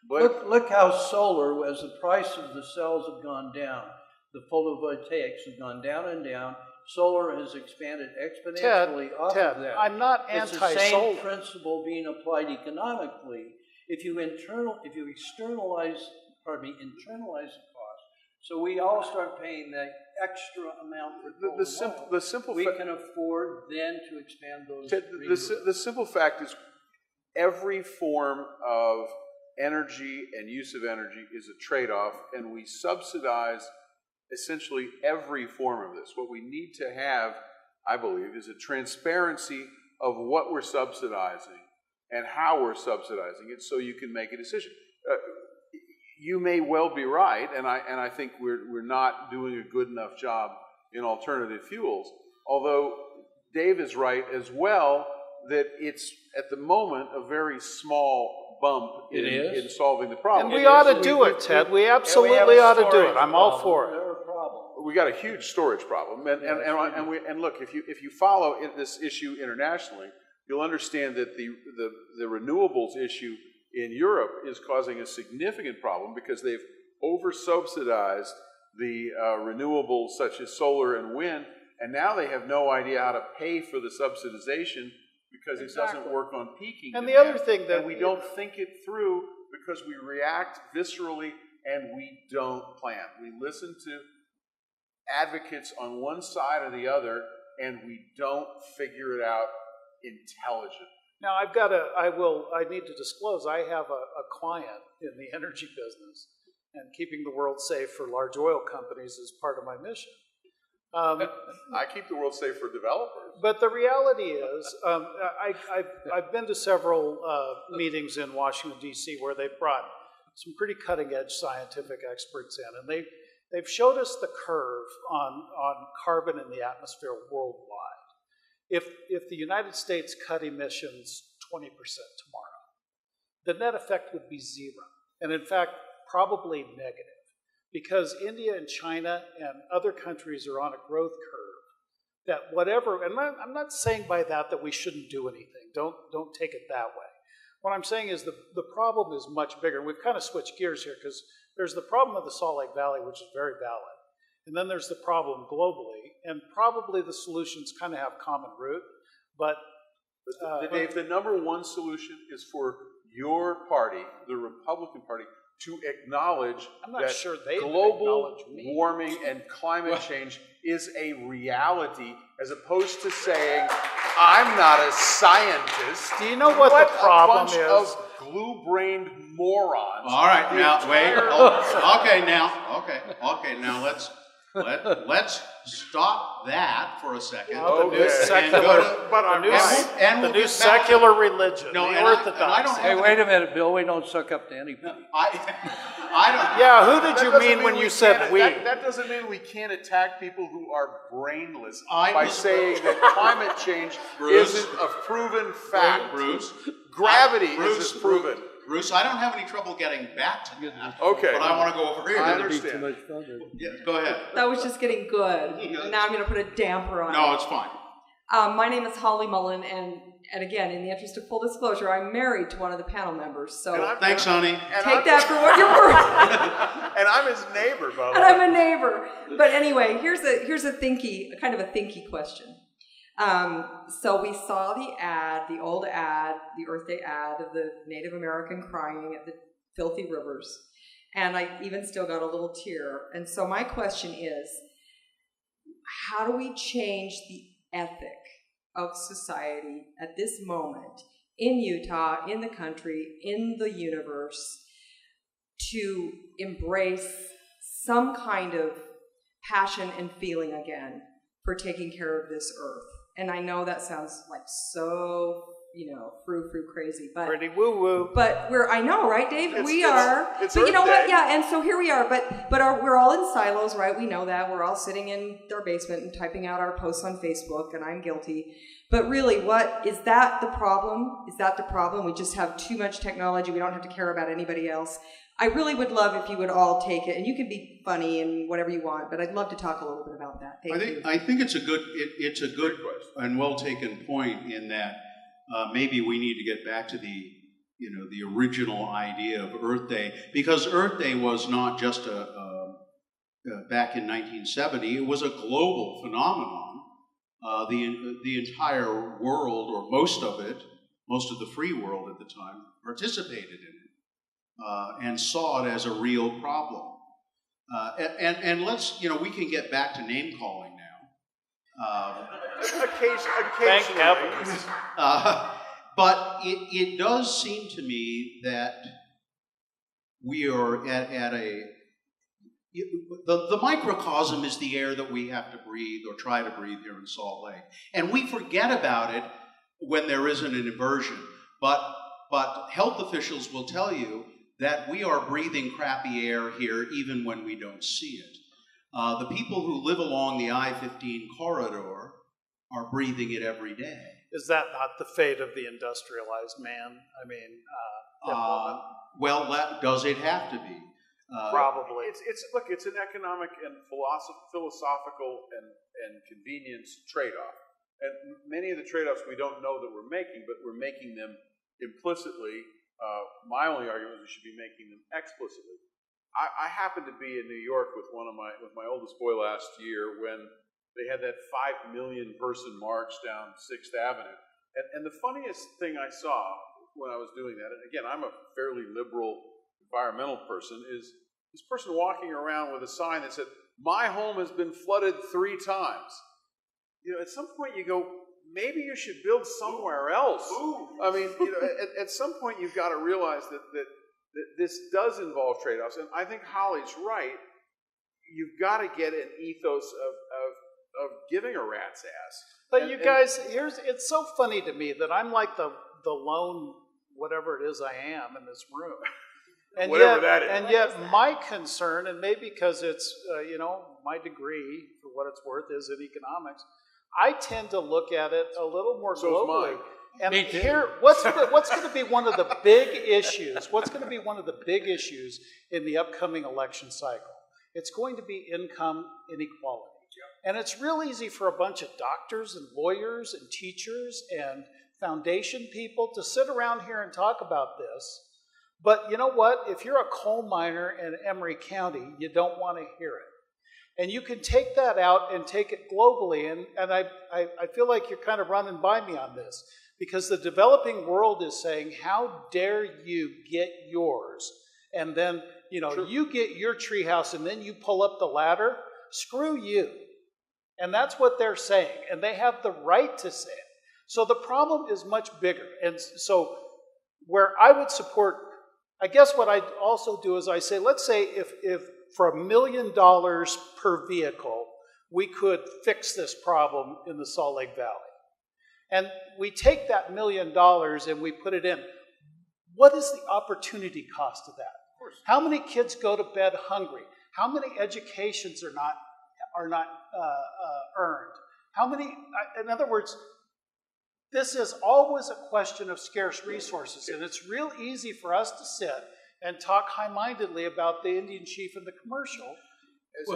Look how solar, as the price of the cells have gone down, the photovoltaics have gone down and down. Solar has expanded exponentially off of that. I'm not anti-solar. It's the same principle being applied economically. If you internalize the cost, so we all start paying that extra amount for The simple we can afford then to expand those. The simple fact is, every form of energy and use of energy is a trade-off, and we subsidize essentially every form of this. What we need to have, I believe, is a transparency of what we're subsidizing and how we're subsidizing it, so you can make a decision. You may well be right, and I think we're not doing a good enough job in alternative fuels. Although Dave is right as well that it's at the moment a very small bump in solving the problem. And we ought to do it, Ted. We absolutely ought to do it. I'm all for it. We got a huge storage problem, and look, if you follow this issue internationally, you'll understand that the renewables issue in Europe is causing a significant problem because they've over-subsidized the renewables such as solar and wind, and now they have no idea how to pay for the subsidization because it doesn't work on peaking And demand. the other thing that we don't think it through because we react viscerally and we don't plan. We listen to advocates on one side or the other, and we don't figure it out intelligently. Now, I need to disclose, I have a client in the energy business, and keeping the world safe for large oil companies is part of my mission. I keep the world safe for developers. But the reality is, I've been to several meetings in Washington, D.C., where they've brought some pretty cutting-edge scientific experts in, and they've showed us the curve on carbon in the atmosphere worldwide. If the United States cut emissions 20% tomorrow, the net effect would be zero, and in fact, probably negative, because India and China and other countries are on a growth curve that whatever, and I'm not saying by that we shouldn't do anything. Don't take it that way. What I'm saying is the problem is much bigger. We've kind of switched gears here because there's the problem of the Salt Lake Valley, which is very valid. And then there's the problem globally, and probably the solutions kind of have common root, but... Dave, the number one solution is for your party, the Republican Party, to acknowledge that global warming and climate change is a reality, as opposed to saying, I'm not a scientist. Do you know what the problem is? Of glue-brained morons. All right, The now wait. entire- Okay, now let's stop that for a second. The new secular, the new secular religion, No, the and Orthodox. I don't Hey, wait a minute, Bill. We don't suck up to anybody. I don't. Yeah, who did That you doesn't mean when you we said can't- we? That doesn't mean we can't attack people who are brainless I by was- saying that climate change Bruce. isn't a proven fact. Bruce. Gravity Bruce, isn't proven. Bruce, I don't have any trouble getting back to that. Okay. But I want to go over here. I understand. Yeah, go ahead. That was just getting good. And now I'm going to put a damper on it. No, it's fine. My name is Holly Mullen, and again, in the interest of full disclosure, I'm married to one of the panel members. So Thanks, honey. take that for what you're worth. And I'm his neighbor, by the And way. I'm a neighbor. But anyway, here's a kind of a thinky question. So we saw the ad, the old ad, the Earth Day ad of the Native American crying at the filthy rivers. And I even still got a little tear. And so my question is, how do we change the ethic of society at this moment in Utah, in the country, in the universe, to embrace some kind of passion and feeling again for taking care of this earth? And I know that sounds like so, frou crazy, but Pretty woo-woo. But I know, right, Dave? It's but you know Earth what? Day. Yeah, and so here we are. But we're all in silos, right? We know that. We're all sitting in our basement and typing out our posts on Facebook, and I'm guilty. But really, is that the problem? Is that the problem? We just have too much technology. We don't have to care about anybody else. I really would love if you would all take it, and you can be funny and whatever you want, but I'd love to talk a little bit about that. Thank you. I think it's a good and well taken point in that maybe we need to get back to the original idea of Earth Day, because Earth Day was not just back in 1970. It was a global phenomenon. The entire world, or most of the free world at the time, participated in it. And saw it as a real problem. And let's, we can get back to name calling now. Thank heavens. But it does seem to me that we are at the microcosm is the air that we have to breathe or try to breathe here in Salt Lake. And we forget about it when there isn't an inversion. But health officials will tell you that we are breathing crappy air here even when we don't see it. The people who live along the I-15 corridor are breathing it every day. Is that not the fate of the industrialized man? I mean, well, does it have to be? Probably. It's an economic and philosophical and convenience trade-off. And many of the trade-offs we don't know that we're making, but we're making them implicitly. My only argument is we should be making them explicitly. I happened to be in New York with with my oldest boy last year when they had that 5 million person march down 6th Avenue. And the funniest thing I saw when I was doing that, and again, I'm a fairly liberal environmental person, is this person walking around with a sign that said, "My home has been flooded 3 times." At some point you go, maybe you should build somewhere else. I mean, at some point you've got to realize that this does involve trade-offs. And I think Holly's right. You've got to get an ethos of giving a rat's ass. But you guys, it's so funny to me that I'm like the lone whatever it is I am in this room. And Whatever that is. And yet my concern, and maybe because it's, my degree, for what it's worth, is in economics, I tend to look at it a little more globally. And here, what's going to be one of the big issues? What's going to be one of the big issues in the upcoming election cycle? It's going to be income inequality. And it's real easy for a bunch of doctors and lawyers and teachers and foundation people to sit around here and talk about this. But you know what? If you're a coal miner in Emery County, you don't want to hear it. And you can take that out and take it globally. And I feel like you're kind of running by me on this, because the developing world is saying, how dare you get yours? And then, you get your treehouse and then you pull up the ladder. Screw you. And that's what they're saying. And they have the right to say it. So the problem is much bigger. And so where I would support, I guess what I'd also do is I say, let's say if for $1 million per vehicle, we could fix this problem in the Salt Lake Valley. And we take that $1 million and we put it in. What is the opportunity cost of that? How many kids go to bed hungry? How many educations are not earned? How many, in other words, this is always a question of scarce resources, and it's real easy for us to sit and talk high-mindedly about the Indian chief and the commercial.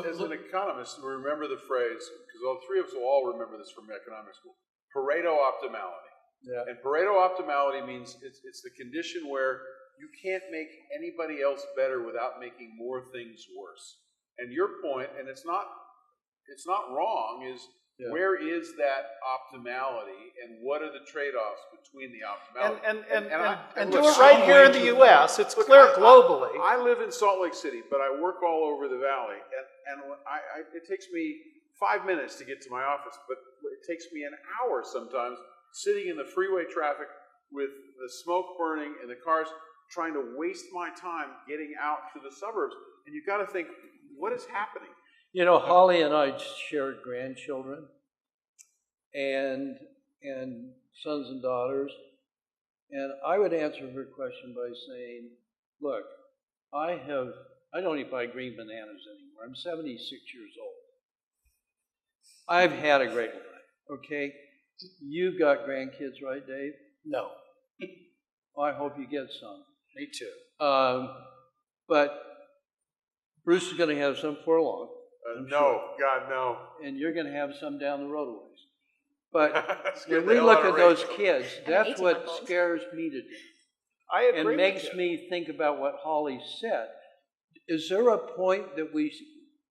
As an economist, we remember the phrase, because all three of us will all remember this from economics school, Pareto optimality. Yeah. And Pareto optimality means it's the condition where you can't make anybody else better without making more things worse. And your point, and it's not wrong, is where is that optimality and what are the trade-offs between the optimality? And do it right here in the U.S. It's clear globally. I live in Salt Lake City, but I work all over the valley, and it takes me 5 minutes to get to my office, but it takes me an hour sometimes sitting in the freeway traffic with the smoke burning and the cars, trying to waste my time getting out to the suburbs. And you've got to think, what is happening? You know, Holly and I shared grandchildren and sons and daughters, and I would answer her question by saying, look, I don't even buy green bananas anymore. I'm 76 years old. I've had a great life, okay? You've got grandkids, right, Dave? No. I hope you get some. Me too. But Bruce is going to have some for long. No, God, no. And you're going to have some down the road a ways. But when we look at those kids, that's what scares me to death. I agree and makes me think about what Holly said. Is there a point that we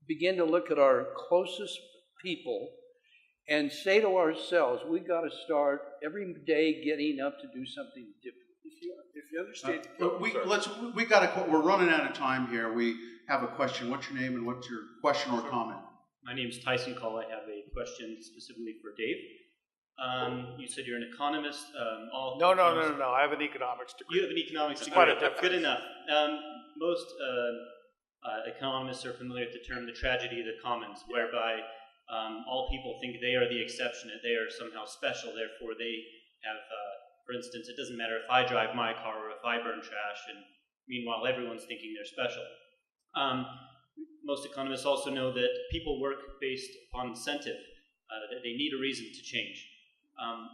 begin to look at our closest people and say to ourselves, we got to start every day getting up to do something different? If you understand, we're running out of time here. We have a question. What's your name and what's your question or comment? My name is Tyson Call. I have a question specifically for Dave. You said you're an economist. No. I have an economics degree. You have an economics degree. Quite a difference. Good enough. Most economists are familiar with the term the tragedy of the commons, whereby all people think they are the exception, that they are somehow special, therefore they have, for instance, it doesn't matter if I drive my car or if I burn trash, and meanwhile everyone's thinking they're special. Most economists also know that people work based on incentive, that they need a reason to change.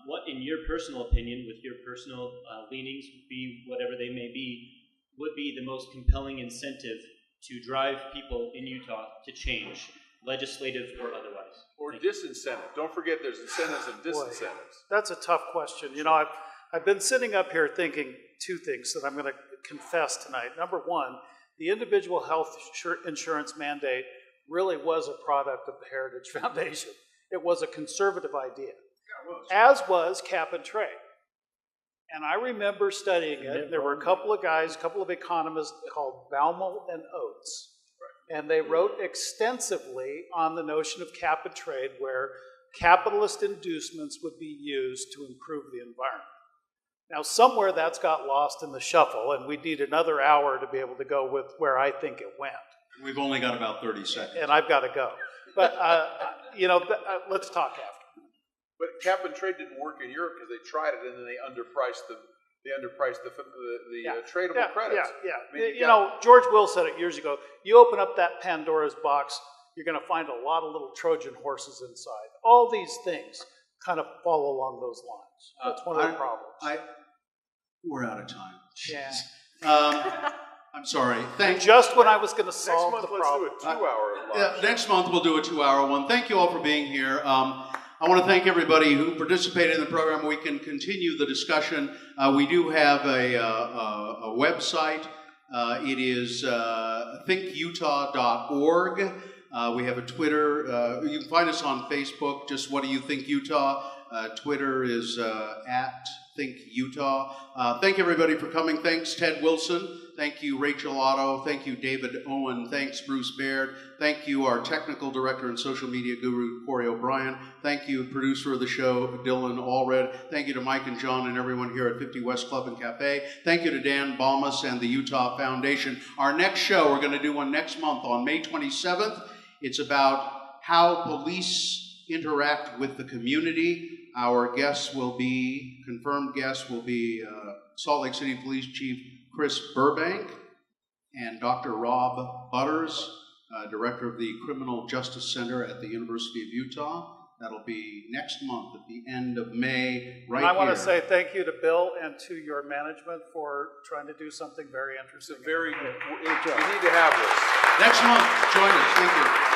What, in your personal opinion, with your personal leanings, be whatever they may be, would be the most compelling incentive to drive people in Utah to change, legislative or otherwise? Or disincentive. Don't forget there's incentives and disincentives. Boy, that's a tough question. You know, I've been sitting up here thinking two things that I'm going to confess tonight. Number one, the individual health insurance mandate really was a product of the Heritage Foundation. It was a conservative idea, as was cap and trade. And I remember studying it. There were a couple of guys, a couple of economists called Baumel and Oates. And they wrote extensively on the notion of cap and trade, where capitalist inducements would be used to improve the environment. Now, somewhere that's got lost in the shuffle, and we need another hour to be able to go with where I think it went. We've only got about 30 seconds. And I've got to go. But, let's talk after. But cap and trade didn't work in Europe because they tried it and then they underpriced the tradable credits. I mean, George Will said it years ago. You open up that Pandora's box, you're going to find a lot of little Trojan horses inside. All these things kind of follow along those lines. That's one of the problems. We're out of time. Yeah. I'm sorry. Just when I was going to solve the problem. Let's do a 2-hour lunch. Next month we'll do a 2-hour one. Thank you all for being here. I want to thank everybody who participated in the program. We can continue the discussion. We do have a website. It is thinkutah.org. We have a Twitter. You can find us on Facebook. Just What Do You Think Utah? Twitter is at Think Utah. Thank everybody for coming. Thanks, Ted Wilson. Thank you, Rachel Otto. Thank you, David Owen. Thanks, Bruce Baird. Thank you, our technical director and social media guru, Corey O'Brien. Thank you, producer of the show, Dylan Allred. Thank you to Mike and John and everyone here at 50 West Club and Cafe. Thank you to Dan Balmas and the Utah Foundation. Our next show, we're going to do one next month on May 27th. It's about how police interact with the community. Our guests will be, confirmed guests will be Salt Lake City Police Chief Chris Burbank and Dr. Rob Butters, Director of the Criminal Justice Center at the University of Utah. That'll be next month at the end of May, right here. And I want to say thank you to Bill and to your management for trying to do something very interesting. It's a very, we need to have this. Next month, join us. Thank you.